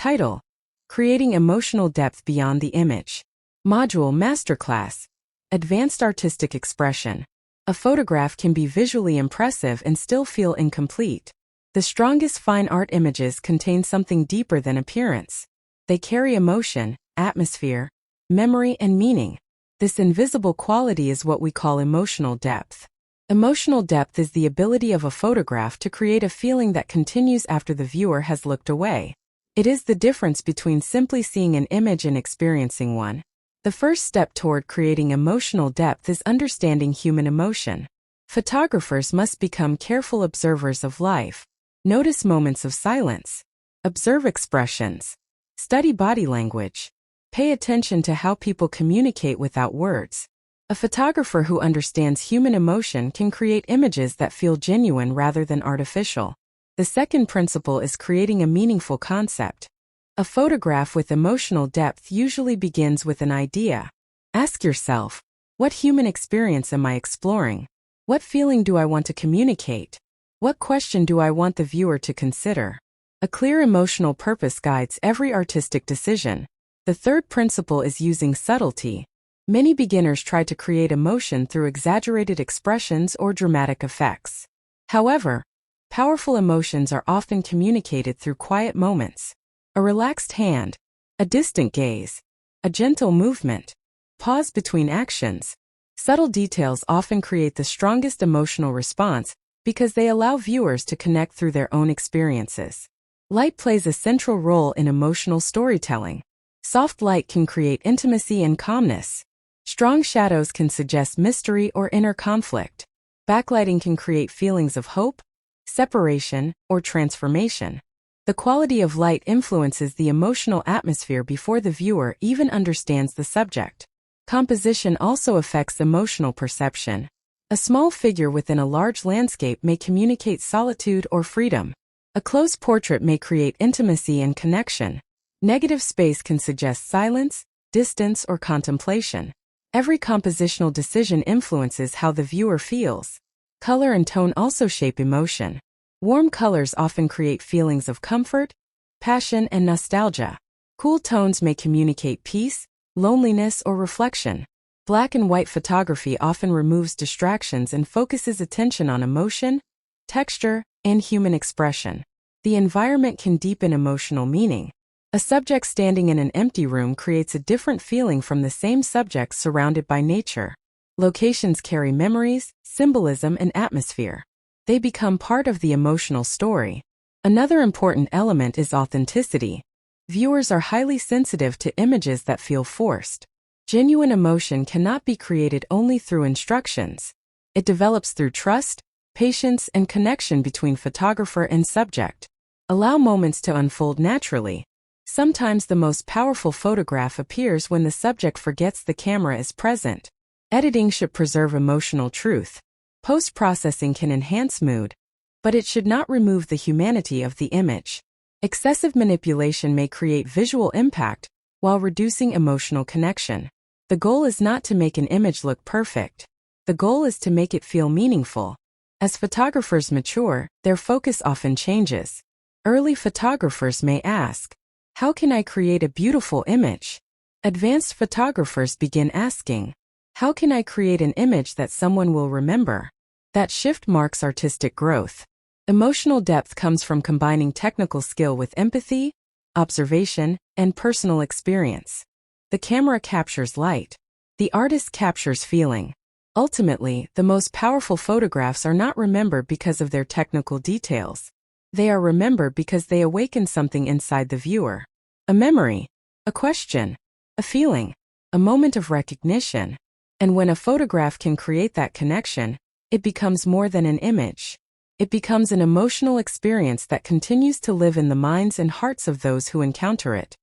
Title: Creating Emotional Depth Beyond the Image. Module Masterclass: Advanced Artistic Expression. A photograph can be visually impressive and still feel incomplete. The strongest fine art images contain something deeper than appearance. They carry emotion, atmosphere, memory, and meaning. This invisible quality is what we call emotional depth. Emotional depth is the ability of a photograph to create a feeling that continues after the viewer has looked away. It is the difference between simply seeing an image and experiencing one. The first step toward creating emotional depth is understanding human emotion. Photographers must become careful observers of life. Notice moments of silence. Observe expressions. Study body language. Pay attention to how people communicate without words. A photographer who understands human emotion can create images that feel genuine rather than artificial. The second principle is creating a meaningful concept. A photograph with emotional depth usually begins with an idea. Ask yourself, what human experience am I exploring? What feeling do I want to communicate? What question do I want the viewer to consider? A clear emotional purpose guides every artistic decision. The third principle is using subtlety. Many beginners try to create emotion through exaggerated expressions or dramatic effects. However, powerful emotions are often communicated through quiet moments. A relaxed hand, a distant gaze, a gentle movement, pause between actions. Subtle details often create the strongest emotional response because they allow viewers to connect through their own experiences. Light plays a central role in emotional storytelling. Soft light can create intimacy and calmness. Strong shadows can suggest mystery or inner conflict. Backlighting can create feelings of hope, separation, or transformation. The quality of light influences the emotional atmosphere before the viewer even understands the subject. Composition also affects emotional perception. A small figure within a large landscape may communicate solitude or freedom. A close portrait may create intimacy and connection. Negative space can suggest silence, distance, or contemplation. Every compositional decision influences how the viewer feels. Color and tone also shape emotion. Warm colors often create feelings of comfort, passion, and nostalgia. Cool tones may communicate peace, loneliness, or reflection. Black and white photography often removes distractions and focuses attention on emotion, texture, and human expression. The environment can deepen emotional meaning. A subject standing in an empty room creates a different feeling from the same subject surrounded by nature. Locations carry memories, symbolism, and atmosphere. They become part of the emotional story. Another important element is authenticity. Viewers are highly sensitive to images that feel forced. Genuine emotion cannot be created only through instructions. It develops through trust, patience, and connection between photographer and subject. Allow moments to unfold naturally. Sometimes the most powerful photograph appears when the subject forgets the camera is present. Editing should preserve emotional truth. Post-processing can enhance mood, but it should not remove the humanity of the image. Excessive manipulation may create visual impact while reducing emotional connection. The goal is not to make an image look perfect. The goal is to make it feel meaningful. As photographers mature, their focus often changes. Early photographers may ask, how can I create a beautiful image? Advanced photographers begin asking, how can I create an image that someone will remember? That shift marks artistic growth. Emotional depth comes from combining technical skill with empathy, observation, and personal experience. The camera captures light. The artist captures feeling. Ultimately, the most powerful photographs are not remembered because of their technical details. They are remembered because they awaken something inside the viewer. A memory, a question, a feeling, a moment of recognition. And when a photograph can create that connection, it becomes more than an image. It becomes an emotional experience that continues to live in the minds and hearts of those who encounter it.